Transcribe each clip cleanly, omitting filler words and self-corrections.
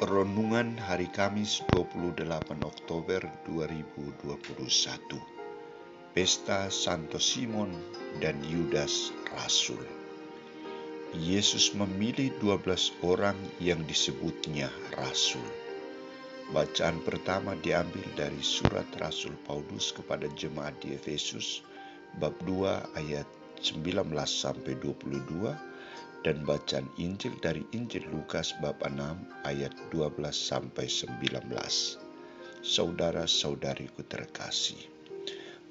Renungan Hari Kamis 28 Oktober 2021. Pesta Santo Simon dan Yudas Rasul. Yesus memilih 12 orang yang disebutnya Rasul. Bacaan pertama diambil dari surat Rasul Paulus kepada jemaat di Efesus, bab 2 ayat 19-22, dan bacaan Injil dari Injil Lukas bab 6 ayat 12-19. Saudara-saudariku terkasih,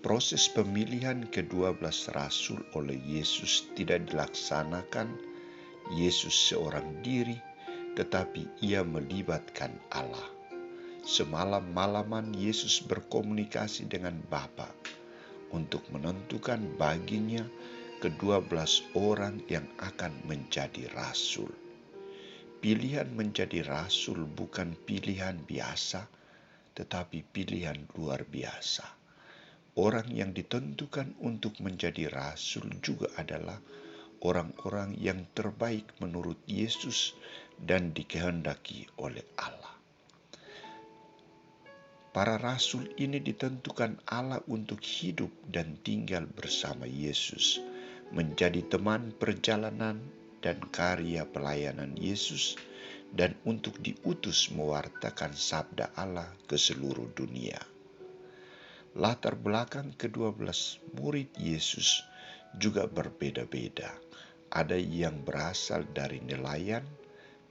proses pemilihan ke-12 rasul oleh Yesus tidak dilaksanakan Yesus seorang diri, tetapi ia melibatkan Allah. Semalam-malaman Yesus berkomunikasi dengan Bapa untuk menentukan baginya ke-12 orang yang akan menjadi rasul. Pilihan menjadi rasul bukan pilihan biasa, tetapi pilihan luar biasa. Orang yang ditentukan untuk menjadi rasul juga adalah orang-orang yang terbaik menurut Yesus dan dikehendaki oleh Allah. Para rasul ini ditentukan Allah untuk hidup dan tinggal bersama Yesus, menjadi teman perjalanan dan karya pelayanan Yesus, dan untuk diutus mewartakan sabda Allah ke seluruh dunia. Latar belakang ke-12 murid Yesus juga berbeda-beda. Ada yang berasal dari nelayan,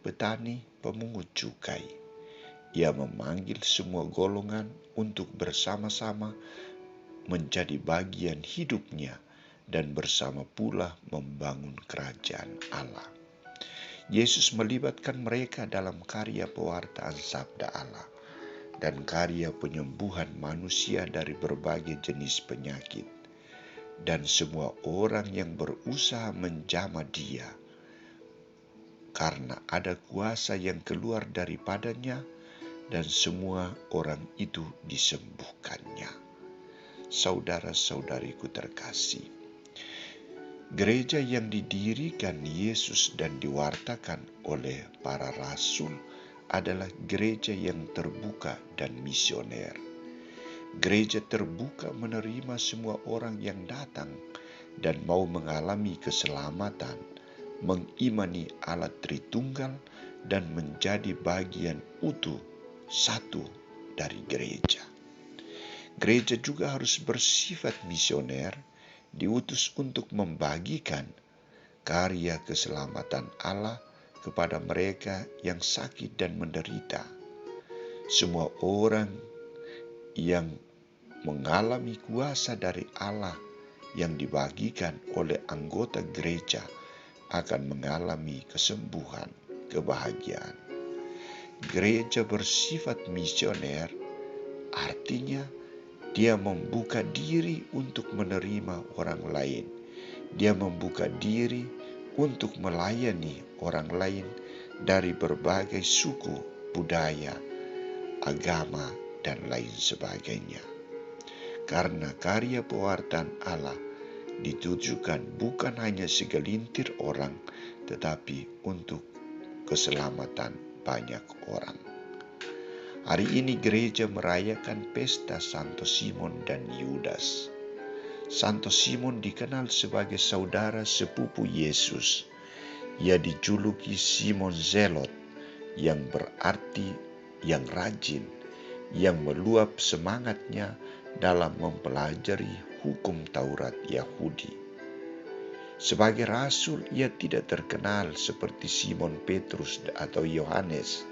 petani, pemungut cukai. Ia memanggil semua golongan untuk bersama-sama menjadi bagian hidupnya dan bersama pula membangun kerajaan Allah. Yesus melibatkan mereka dalam karya pewartaan sabda Allah dan karya penyembuhan manusia dari berbagai jenis penyakit, dan semua orang yang berusaha menjamah Dia, karena ada kuasa yang keluar daripadanya, dan semua orang itu disembuhkannya. Saudara-saudariku terkasih, gereja yang didirikan Yesus dan diwartakan oleh para rasul adalah gereja yang terbuka dan misioner. Gereja terbuka menerima semua orang yang datang dan mau mengalami keselamatan, mengimani Allah Tritunggal, dan menjadi bagian utuh satu dari gereja. Gereja juga harus bersifat misioner, diutus untuk membagikan karya keselamatan Allah kepada mereka yang sakit dan menderita. Semua orang yang mengalami kuasa dari Allah yang dibagikan oleh anggota gereja akan mengalami kesembuhan, kebahagiaan. Gereja bersifat misioner, artinya dia membuka diri untuk menerima orang lain. Dia membuka diri untuk melayani orang lain dari berbagai suku, budaya, agama, dan lain sebagainya. Karena karya pewartaan Allah ditujukan bukan hanya segelintir orang, tetapi untuk keselamatan banyak orang. Hari ini gereja merayakan pesta Santo Simon dan Yudas. Santo Simon dikenal sebagai saudara sepupu Yesus. Ia dijuluki Simon Zelot, yang berarti yang rajin, yang meluap semangatnya dalam mempelajari hukum Taurat Yahudi. Sebagai rasul, ia tidak terkenal seperti Simon Petrus atau Yohanes,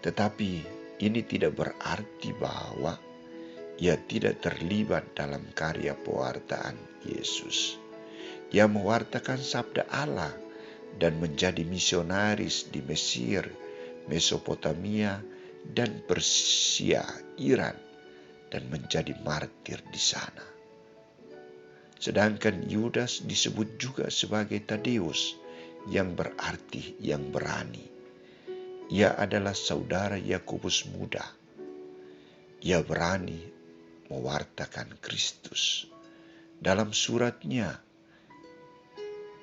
tetapi ini tidak berarti bahwa ia tidak terlibat dalam karya pewartaan Yesus. Ia mewartakan sabda Allah dan menjadi misionaris di Mesir, Mesopotamia, dan Persia, Iran, dan menjadi martir di sana. Sedangkan Yudas disebut juga sebagai Tadeus, yang berarti yang berani. Ia adalah saudara Yakobus muda. Ia berani mewartakan Kristus. Dalam suratnya,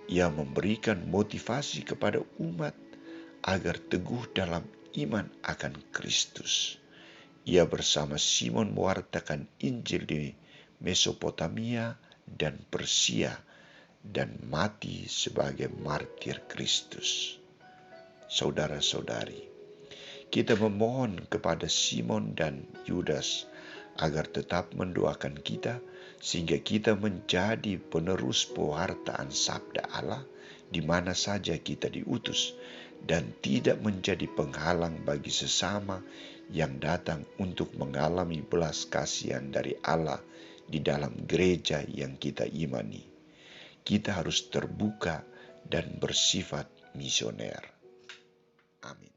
ia memberikan motivasi kepada umat agar teguh dalam beriman akan Kristus. Ia bersama Simon mewartakan Injil di Mesopotamia dan Persia dan mati sebagai martir Kristus. Saudara-saudari, kita memohon kepada Simon dan Yudas agar tetap mendoakan kita sehingga kita menjadi penerus pewartaan sabda Allah di mana saja kita diutus dan tidak menjadi penghalang bagi sesama yang datang untuk mengalami belas kasihan dari Allah di dalam gereja yang kita imani. Kita harus terbuka dan bersifat misioner. Amin.